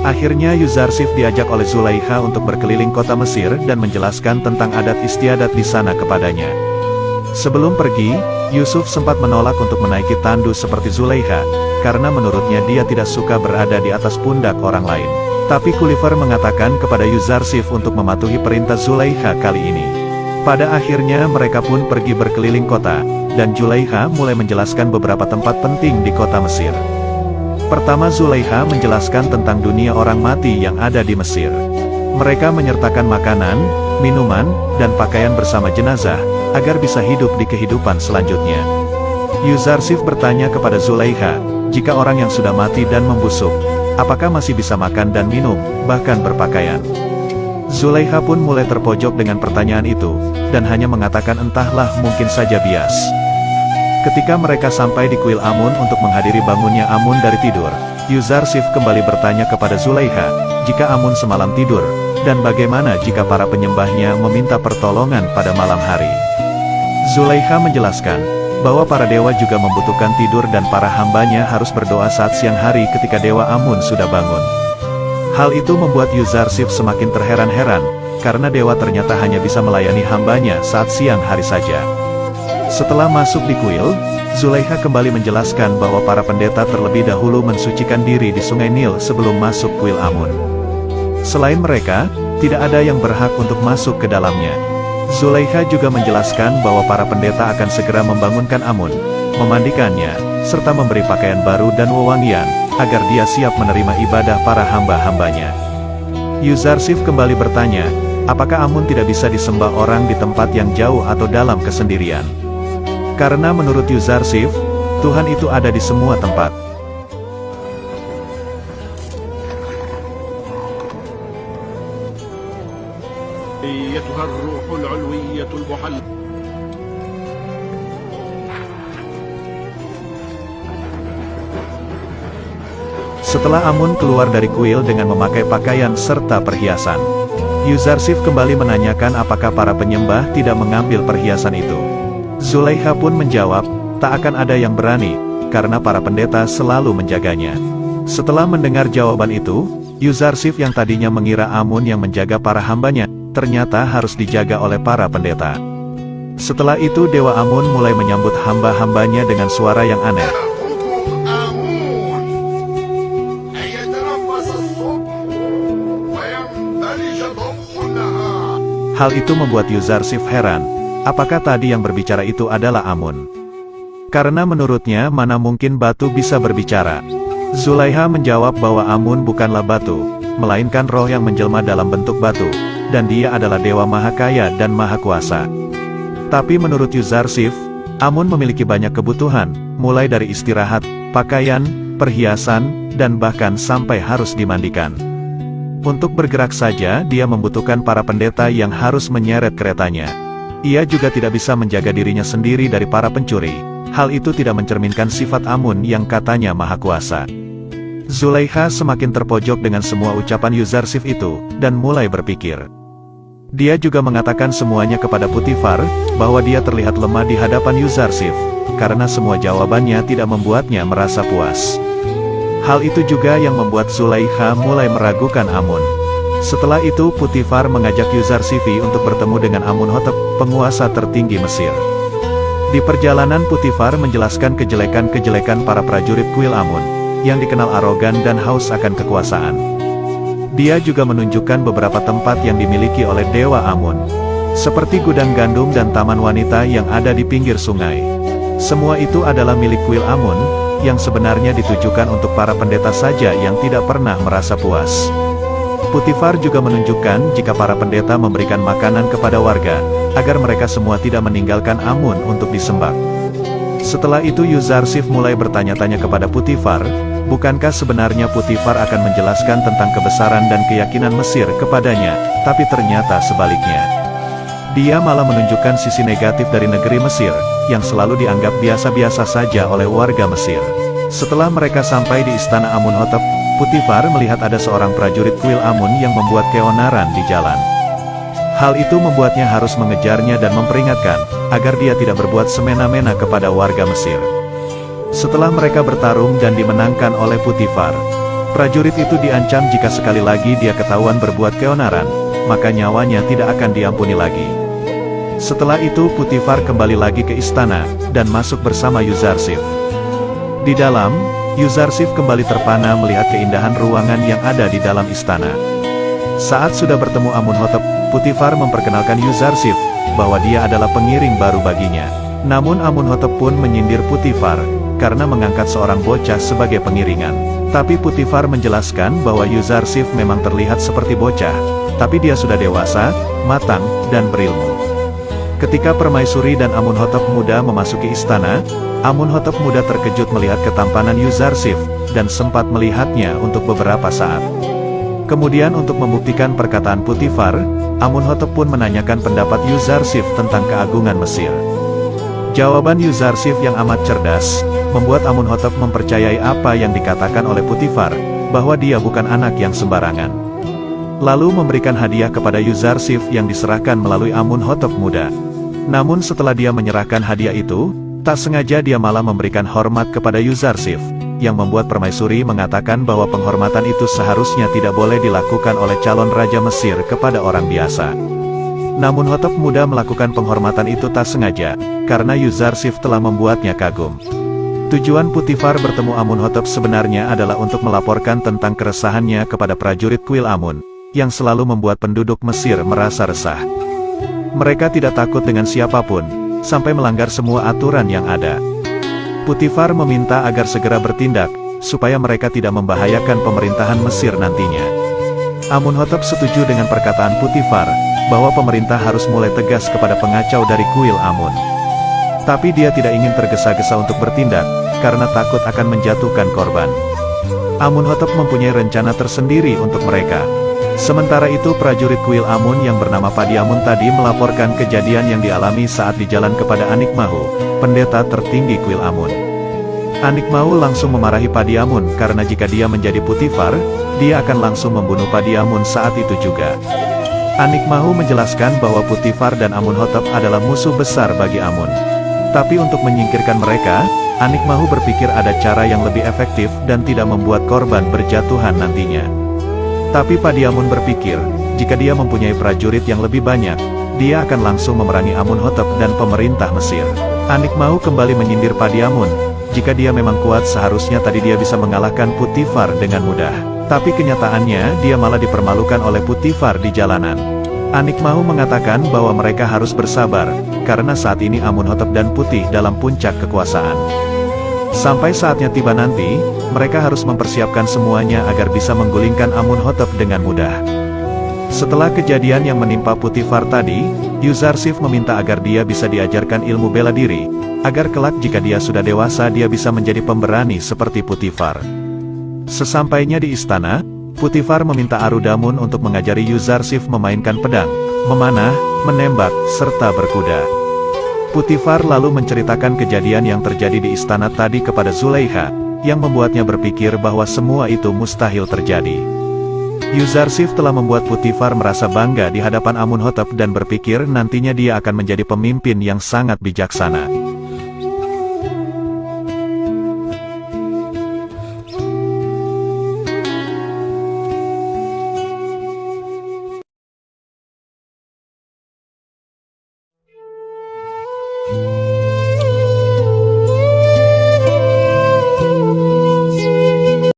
Akhirnya Yuzarsif diajak oleh Zulaikha untuk berkeliling kota Mesir dan menjelaskan tentang adat istiadat di sana kepadanya. Sebelum pergi, Yusuf sempat menolak untuk menaiki tandu seperti Zulaikha, karena menurutnya dia tidak suka berada di atas pundak orang lain. Tapi Gulliver mengatakan kepada Yuzarsif untuk mematuhi perintah Zulaikha kali ini. Pada akhirnya mereka pun pergi berkeliling kota, dan Zulaikha mulai menjelaskan beberapa tempat penting di kota Mesir. Pertama, Zulaikha menjelaskan tentang dunia orang mati yang ada di Mesir. Mereka menyertakan makanan, minuman, dan pakaian bersama jenazah, agar bisa hidup di kehidupan selanjutnya. Yuzarsif bertanya kepada Zulaikha, jika orang yang sudah mati dan membusuk, apakah masih bisa makan dan minum, bahkan berpakaian? Zulaikha pun mulai terpojok dengan pertanyaan itu, dan hanya mengatakan entahlah, mungkin saja bias. Ketika mereka sampai di kuil Amun untuk menghadiri bangunnya Amun dari tidur, Yuzarsif kembali bertanya kepada Zulaikha, jika Amun semalam tidur, dan bagaimana jika para penyembahnya meminta pertolongan pada malam hari? Zulaikha menjelaskan, bahwa para dewa juga membutuhkan tidur dan para hambanya harus berdoa saat siang hari ketika Dewa Amun sudah bangun. Hal itu membuat Yuzarsif semakin terheran-heran, karena dewa ternyata hanya bisa melayani hambanya saat siang hari saja. Setelah masuk di kuil, Zulaikha kembali menjelaskan bahwa para pendeta terlebih dahulu mensucikan diri di sungai Nil sebelum masuk kuil Amun. Selain mereka, tidak ada yang berhak untuk masuk ke dalamnya. Zulaikha juga menjelaskan bahwa para pendeta akan segera membangunkan Amun, memandikannya, serta memberi pakaian baru dan wewangian, agar dia siap menerima ibadah para hamba-hambanya. Yuzarsif kembali bertanya, apakah Amun tidak bisa disembah orang di tempat yang jauh atau dalam kesendirian? Karena menurut Yuzarsif, Tuhan itu ada di semua tempat. Setelah Amun keluar dari kuil dengan memakai pakaian serta perhiasan, Yuzarsif kembali menanyakan apakah para penyembah tidak mengambil perhiasan itu. Zulaikha pun menjawab, tak akan ada yang berani, karena para pendeta selalu menjaganya. Setelah mendengar jawaban itu, Yuzarsif yang tadinya mengira Amun yang menjaga para hambanya, ternyata harus dijaga oleh para pendeta. Setelah itu Dewa Amun mulai menyambut hamba-hambanya dengan suara yang aneh. Hal itu membuat Yuzarsif heran, apakah tadi yang berbicara itu adalah Amun? Karena menurutnya mana mungkin batu bisa berbicara. Zulaikha menjawab bahwa Amun bukanlah batu, melainkan roh yang menjelma dalam bentuk batu, dan dia adalah Dewa Maha Kaya dan Maha Kuasa. Tapi menurut Yuzarsif, Amun memiliki banyak kebutuhan, mulai dari istirahat, pakaian, perhiasan, dan bahkan sampai harus dimandikan. Untuk bergerak saja dia membutuhkan para pendeta yang harus menyeret keretanya. Ia juga tidak bisa menjaga dirinya sendiri dari para pencuri. Hal itu tidak mencerminkan sifat Amun yang katanya maha kuasa. Zulaikha semakin terpojok dengan semua ucapan Yuzarsif itu, dan mulai berpikir. Dia juga mengatakan semuanya kepada Putifar, bahwa dia terlihat lemah di hadapan Yuzarsif, karena semua jawabannya tidak membuatnya merasa puas. Hal itu juga yang membuat Zulaikha mulai meragukan Amun. Setelah itu Putifar mengajak Yuzarsifi untuk bertemu dengan Amunhotep, penguasa tertinggi Mesir. Di perjalanan Putifar menjelaskan kejelekan-kejelekan para prajurit kuil Amun, yang dikenal arogan dan haus akan kekuasaan. Dia juga menunjukkan beberapa tempat yang dimiliki oleh Dewa Amun, seperti gudang gandum dan taman wanita yang ada di pinggir sungai. Semua itu adalah milik kuil Amun, yang sebenarnya ditujukan untuk para pendeta saja yang tidak pernah merasa puas. Putifar juga menunjukkan jika para pendeta memberikan makanan kepada warga, agar mereka semua tidak meninggalkan Amun untuk disembah. Setelah itu Yuzarsif mulai bertanya-tanya kepada Putifar, bukankah sebenarnya Putifar akan menjelaskan tentang kebesaran dan keyakinan Mesir kepadanya, tapi ternyata sebaliknya. Dia malah menunjukkan sisi negatif dari negeri Mesir, yang selalu dianggap biasa-biasa saja oleh warga Mesir. Setelah mereka sampai di istana Amunhotep, Putifar melihat ada seorang prajurit kuil Amun yang membuat keonaran di jalan. Hal itu membuatnya harus mengejarnya dan memperingatkan, agar dia tidak berbuat semena-mena kepada warga Mesir. Setelah mereka bertarung dan dimenangkan oleh Putifar, Prajurit itu diancam jika sekali lagi dia ketahuan berbuat keonaran, maka nyawanya tidak akan diampuni lagi. Setelah itu Potifar kembali lagi ke istana, dan masuk bersama Yuzarsif. Di dalam, Yuzarsif kembali terpana melihat keindahan ruangan yang ada di dalam istana. Saat sudah bertemu Amunhotep, Potifar memperkenalkan Yuzarsif, bahwa dia adalah pengiring baru baginya. Namun Amunhotep pun menyindir Potifar, karena mengangkat seorang bocah sebagai pengiringan. Tapi Potifar menjelaskan bahwa Yuzarsif memang terlihat seperti bocah, tapi dia sudah dewasa, matang, dan berilmu. Ketika Permaisuri dan Amunhotep muda memasuki istana, Amunhotep muda terkejut melihat ketampanan Yuzarsif, dan sempat melihatnya untuk beberapa saat. Kemudian untuk membuktikan perkataan Potifar, Amunhotep pun menanyakan pendapat Yuzarsif tentang keagungan Mesir. Jawaban Yuzarsif yang amat cerdas, membuat Amunhotep mempercayai apa yang dikatakan oleh Potifar, bahwa dia bukan anak yang sembarangan. Lalu memberikan hadiah kepada Yuzarsif yang diserahkan melalui Amunhotep muda. Namun setelah dia menyerahkan hadiah itu, tak sengaja dia malah memberikan hormat kepada Yuzarsif, yang membuat Permaisuri mengatakan bahwa penghormatan itu seharusnya tidak boleh dilakukan oleh calon Raja Mesir kepada orang biasa. Namun Hotep muda melakukan penghormatan itu tak sengaja, karena Yuzarsif telah membuatnya kagum. Tujuan Potifar bertemu Amunhotep sebenarnya adalah untuk melaporkan tentang keresahannya kepada prajurit kuil Amun, yang selalu membuat penduduk Mesir merasa resah. Mereka tidak takut dengan siapapun, sampai melanggar semua aturan yang ada. Potifar meminta agar segera bertindak, supaya mereka tidak membahayakan pemerintahan Mesir nantinya. Amunhotep setuju dengan perkataan Potifar, bahwa pemerintah harus mulai tegas kepada pengacau dari kuil Amun. Tapi dia tidak ingin tergesa-gesa untuk bertindak, karena takut akan menjatuhkan korban. Amunhotep mempunyai rencana tersendiri untuk mereka. Sementara itu prajurit kuil Amun yang bernama Padiamun tadi melaporkan kejadian yang dialami saat di jalan kepada Anikmahu, pendeta tertinggi kuil Amun. Anikmahu langsung memarahi Padiamun karena jika dia menjadi Potifar, dia akan langsung membunuh Padiamun saat itu juga. Anikmahu menjelaskan bahwa Potifar dan Amunhotep adalah musuh besar bagi Amun. Tapi untuk menyingkirkan mereka, Anikmahu berpikir ada cara yang lebih efektif dan tidak membuat korban berjatuhan nantinya. Tapi Padiamun berpikir, jika dia mempunyai prajurit yang lebih banyak, dia akan langsung memerangi Amunhotep dan pemerintah Mesir. Anikmahu kembali menyindir Padiamun, jika dia memang kuat seharusnya tadi dia bisa mengalahkan Potifar dengan mudah. Tapi kenyataannya dia malah dipermalukan oleh Potifar di jalanan. Anikmahu mengatakan bahwa mereka harus bersabar, karena saat ini Amunhotep dan Putih dalam puncak kekuasaan. Sampai saatnya tiba nanti, mereka harus mempersiapkan semuanya agar bisa menggulingkan Amunhotep dengan mudah. Setelah kejadian yang menimpa Potifar tadi, Yuzarsif meminta agar dia bisa diajarkan ilmu bela diri, agar kelak jika dia sudah dewasa dia bisa menjadi pemberani seperti Potifar. Sesampainya di istana, Potifar meminta Arudamun untuk mengajari Yuzarsif memainkan pedang, memanah, menembak, serta berkuda. Potifar lalu menceritakan kejadian yang terjadi di istana tadi kepada Zulaiha, yang membuatnya berpikir bahwa semua itu mustahil terjadi. Yuzarsif telah membuat Potifar merasa bangga di hadapan Amunhotep dan berpikir nantinya dia akan menjadi pemimpin yang sangat bijaksana.